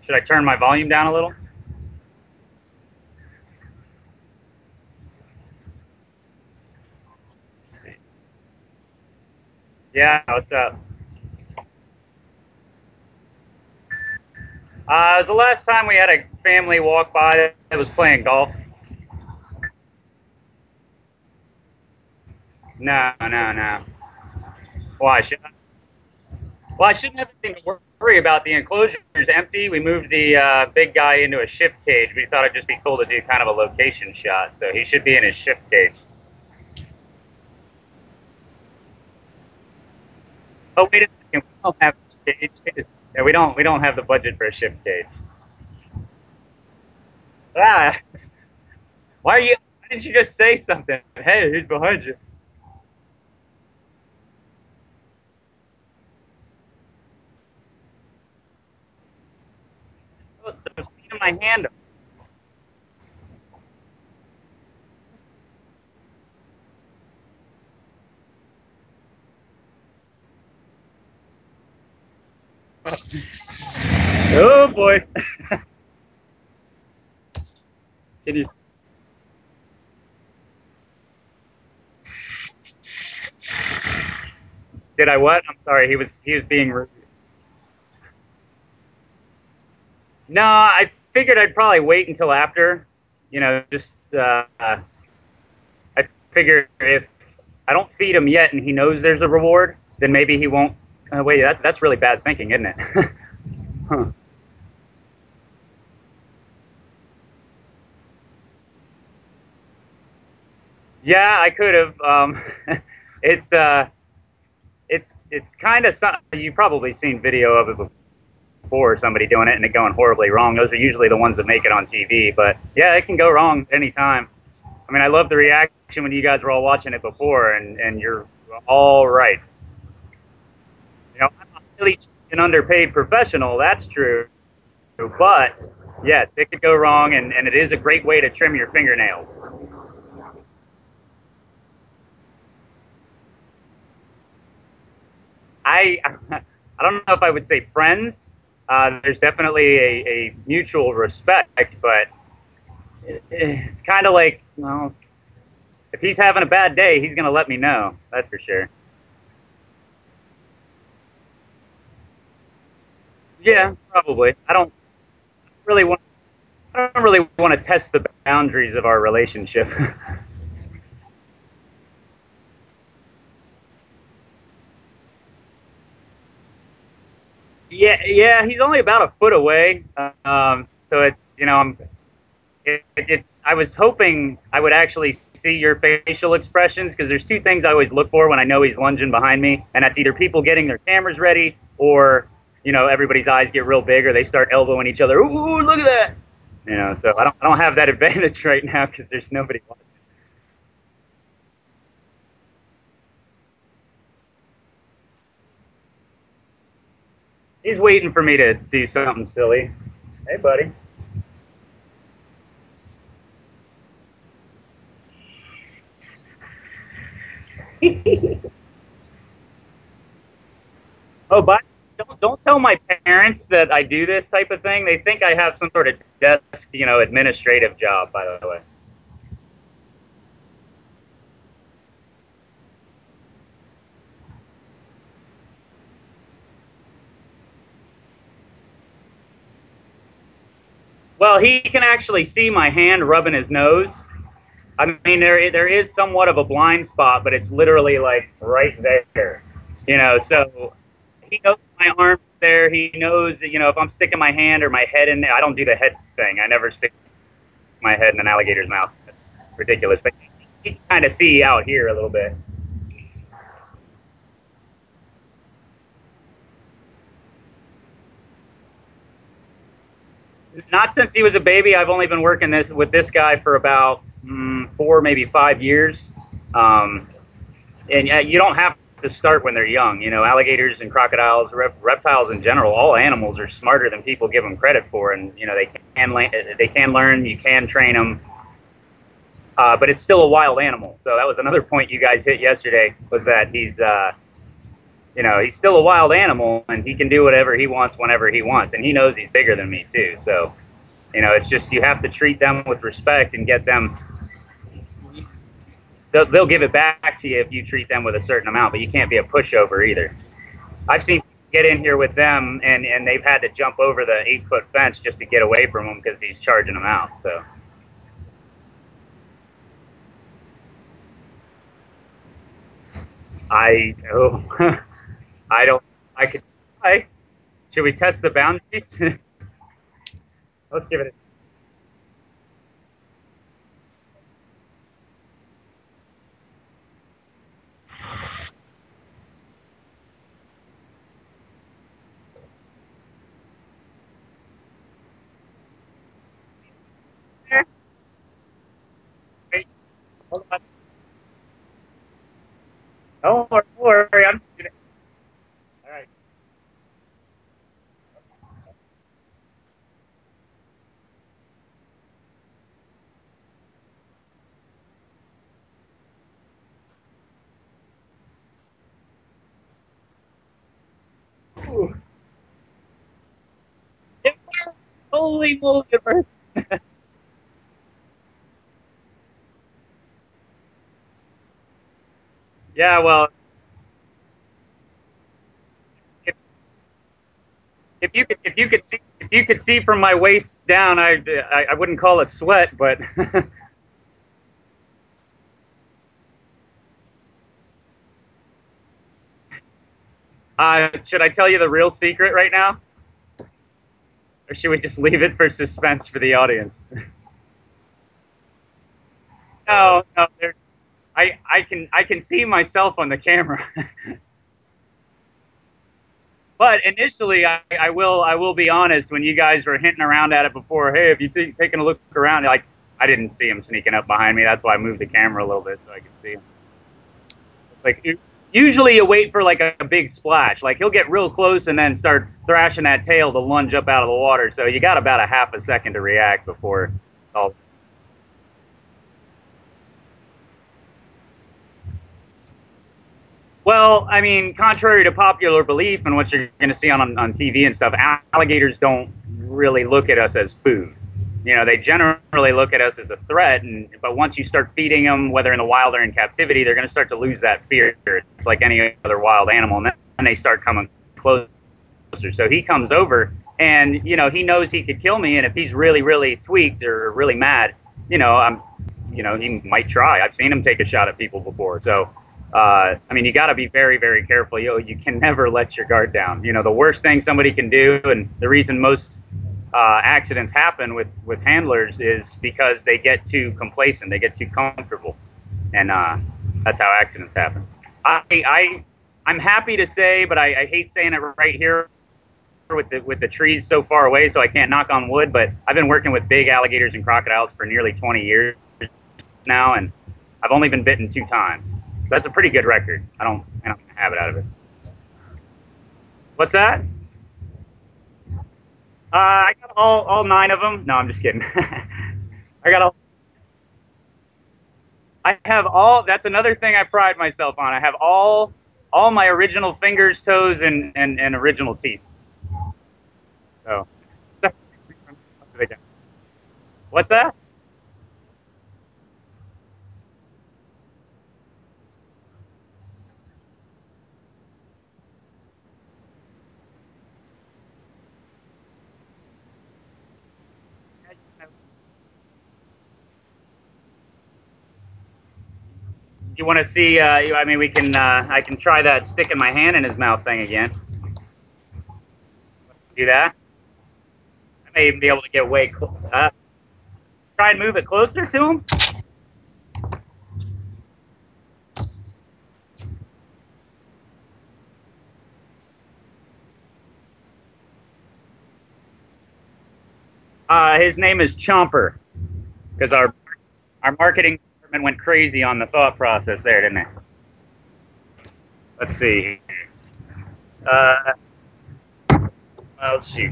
Should I turn my volume down a little? Yeah, what's up? It was the last time we had a family walk by that was playing golf. No, no, no. Why should I? Well, I shouldn't have anything to worry about. The enclosure is empty. We moved the big guy into a shift cage. We thought it'd just be cool to do kind of a location shot, so he should be in his shift cage. Oh, wait a second. We don't have a cage. Yeah, we don't have the budget for a shift cage. Ah, why are you? Why didn't you just say something? Hey, he's behind you. Oh, so it's in my hand. Oh boy. Can you? Did I what? I'm sorry. He was being rude. No, I figured I'd probably wait until after. Just I figure if I don't feed him yet and he knows there's a reward, then maybe he won't. Wait, that's really bad thinking, isn't it? Huh. Yeah, I could have. It's it's kind of something you've probably seen video of it before. Somebody doing it and it going horribly wrong. Those are usually the ones that make it on TV. But yeah, it can go wrong anytime. I mean, I love the reaction when you guys were all watching it before, and you're all right. I'm not really an underpaid professional. That's true. But yes, it could go wrong, and it is a great way to trim your fingernails. I I don't know if I would say friends. There's definitely a mutual respect, but it's kind of like, well, if he's having a bad day, he's gonna let me know. That's for sure. Yeah, probably. Really want. I don't really want to test the boundaries of our relationship. Yeah, yeah, he's only about a foot away. So it's. I was hoping I would actually see your facial expressions because there's two things I always look for when I know he's lunging behind me, and that's either people getting their cameras ready or everybody's eyes get real big or they start elbowing each other. Ooh, look at that! So I don't have that advantage right now because there's nobody watching. He's waiting for me to do something silly. Hey, buddy. Oh, but don't tell my parents that I do this type of thing. They think I have some sort of desk, administrative job. By the way. Well, he can actually see my hand rubbing his nose. I mean, there is somewhat of a blind spot, but it's literally like right there. So he knows my arm's there. He knows that, if I'm sticking my hand or my head in there. I don't do the head thing. I never stick my head in an alligator's mouth. That's ridiculous. But he can kind of see out here a little bit. Not since he was a baby. I've only been working with this guy for about 4, maybe 5 years. Um, and you don't have to start when they're young. Alligators and crocodiles, reptiles in general, all animals are smarter than people give them credit for, and they can learn. You can train them, but it's still a wild animal. So that was another point you guys hit yesterday, was that You know, he's still a wild animal, and he can do whatever he wants whenever he wants, and he knows he's bigger than me too. So, you know, it's just you have to treat them with respect and get them. They'll give it back to you if you treat them with a certain amount, but you can't be a pushover either. I've seen people get in here with them, and they've had to jump over the 8-foot fence just to get away from him because he's charging them out. So. Oh, I don't. I could try. Should we test the boundaries? Let's give it a. Wait, hold on. Don't worry. I'm just gonna. All right. Ooh. It works. Holy moly, it works. Yeah, well, if, if you could see from my waist down, I wouldn't call it sweat, but should I tell you the real secret right now, or should we just leave it for suspense for the audience? No, no, I can see myself on the camera. But initially, I will be honest. When you guys were hinting around at it before, hey, if you taking a look around, like I didn't see him sneaking up behind me. That's why I moved the camera a little bit so I could see him. Like usually you wait for like a big splash. Like he'll get real close and then start thrashing that tail to lunge up out of the water. So you got about a half a second to react before. Oh, well, I mean, contrary to popular belief and what you're going to see on TV and stuff, alligators don't really look at us as food. You know, they generally look at us as a threat. But once you start feeding them, whether in the wild or in captivity, they're going to start to lose that fear. It's like any other wild animal, and then they start coming closer. So he comes over, and you know, he knows he could kill me, and if he's really, really tweaked or really mad, you know, he might try. I've seen him take a shot at people before. So I mean, you got to be very, very careful. You can never let your guard down. You know, the worst thing somebody can do, and the reason most accidents happen with handlers is because they get too complacent, they get too comfortable, and that's how accidents happen. I'm happy to say, but I hate saying it right here with the trees so far away, so I can't knock on wood. But I've been working with big alligators and crocodiles for nearly 20 years now, and I've only been bitten 2 times. That's a pretty good record. I don't have it out of it. What's that? I got all 9 of them. No, I'm just kidding. I got all. I have all. That's another thing I pride myself on. I have all my original fingers, toes, and original teeth. So, what's that? You want to see? I mean, we can. I can try that sticking my hand in his mouth thing again. Do that. I may even be able to get way close. Try and move it closer to him. His name is Chomper because our marketing department went crazy on the thought process there, didn't it? Let's see. Uh, let's see.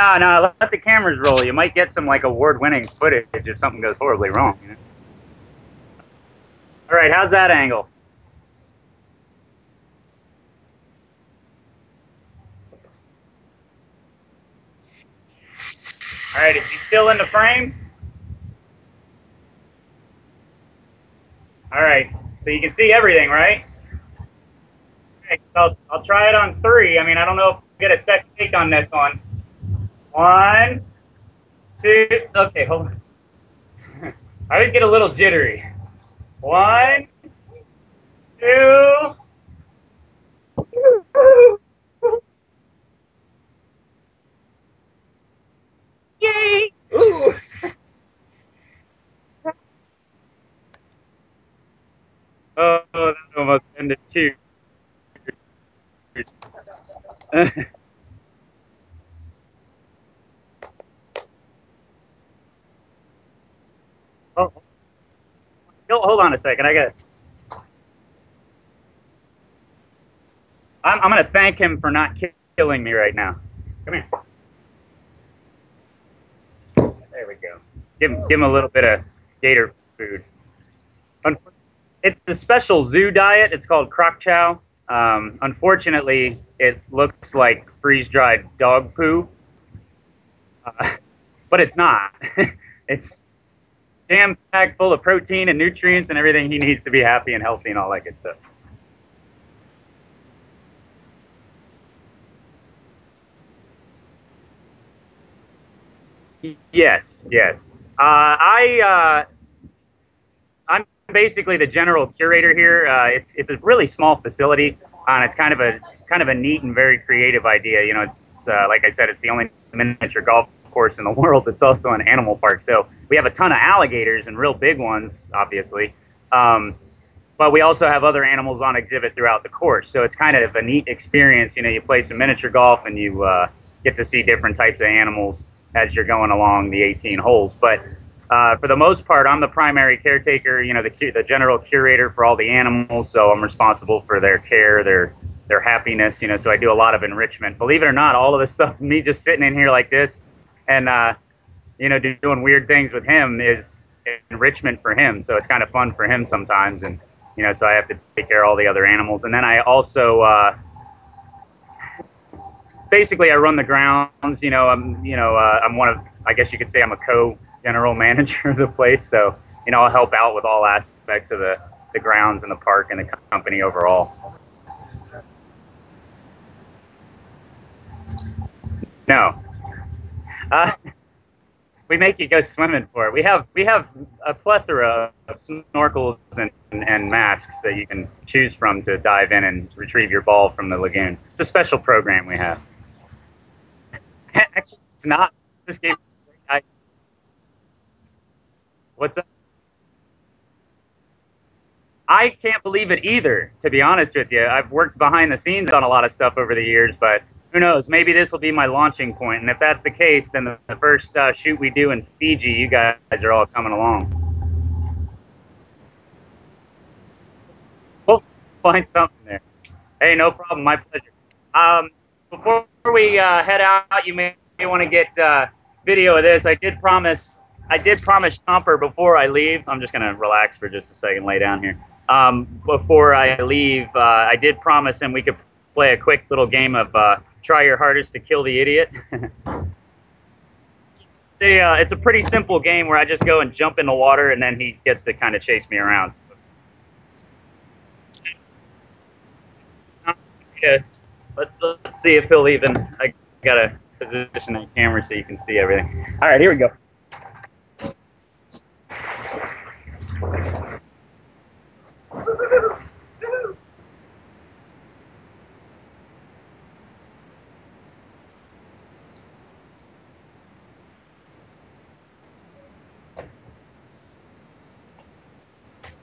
No, no, let the cameras roll. You might get some like award-winning footage if something goes horribly wrong. You know? All right, how's that angle? All right, is he still in the frame? All right, so you can see everything, right? Okay, so I'll try it on 3. I mean, I don't know if I'll get a second take on this one. 1, 2, okay, hold on. I always get a little jittery. 1, 2. Yay! Ooh. Oh, that almost ended too. Oh, hold on a second. I'm going to thank him for not killing me right now. Come here. There we go. Give him a little bit of gator food. It's a special zoo diet. It's called crock chow. Unfortunately, it looks like freeze-dried dog poo, but it's not. It's jam-packed full of protein and nutrients and everything he needs to be happy and healthy and all that good stuff. Yes, yes. I'm basically the general curator here. It's a really small facility, and it's kind of a neat and very creative idea. You know, it's like I said, it's the only miniature golf course in the world. It's also an animal park, so we have a ton of alligators and real big ones, obviously. But we also have other animals on exhibit throughout the course, so it's kind of a neat experience. You know, you play some miniature golf and you get to see different types of animals as you're going along the 18 holes. But for the most part, I'm the primary caretaker, you know, the general curator for all the animals. So I'm responsible for their care, their happiness, you know, so I do a lot of enrichment. Believe it or not, all of this stuff, me just sitting in here like this and, you know, doing weird things with him is enrichment for him. So it's kind of fun for him sometimes. And, you know, so I have to take care of all the other animals. And then I also, basically I run the grounds, you know, I'm one of, I guess you could say I'm a co-general manager of the place. So, you know, I'll help out with all aspects of the grounds and the park and the company overall. No. We make you go swimming for it. We have a plethora of snorkels and masks that you can choose from to dive in and retrieve your ball from the lagoon. It's a special program we have. Actually, it's not. This game. What's that? I can't believe it either, to be honest with you. I've worked behind the scenes on a lot of stuff over the years, but who knows? Maybe this will be my launching point. And if that's the case, then the first shoot we do in Fiji, you guys are all coming along. We'll find something there. Hey, no problem. My pleasure. Before we head out, you may want to get video of this. I did promise Chomper before I leave. I'm just gonna relax for just a second, lay down here. Before I leave, I did promise him we could play a quick little game of try your hardest to kill the idiot. It's a pretty simple game where I just go and jump in the water and then he gets to kind of chase me around. Let's see if he'll even. I gotta position that camera so you can see everything. All right, here we go.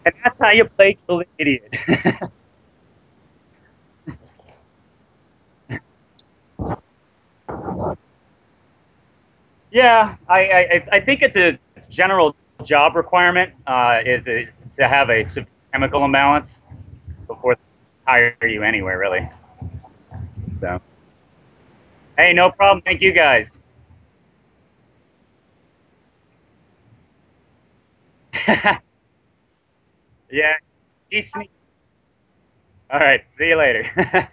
And that's how you play Kill the Idiot. Yeah, I think it's a general job requirement to have a chemical imbalance before they hire you anywhere, really. So, hey, no problem. Thank you guys. Yeah, he's sneaky. All right, see you later.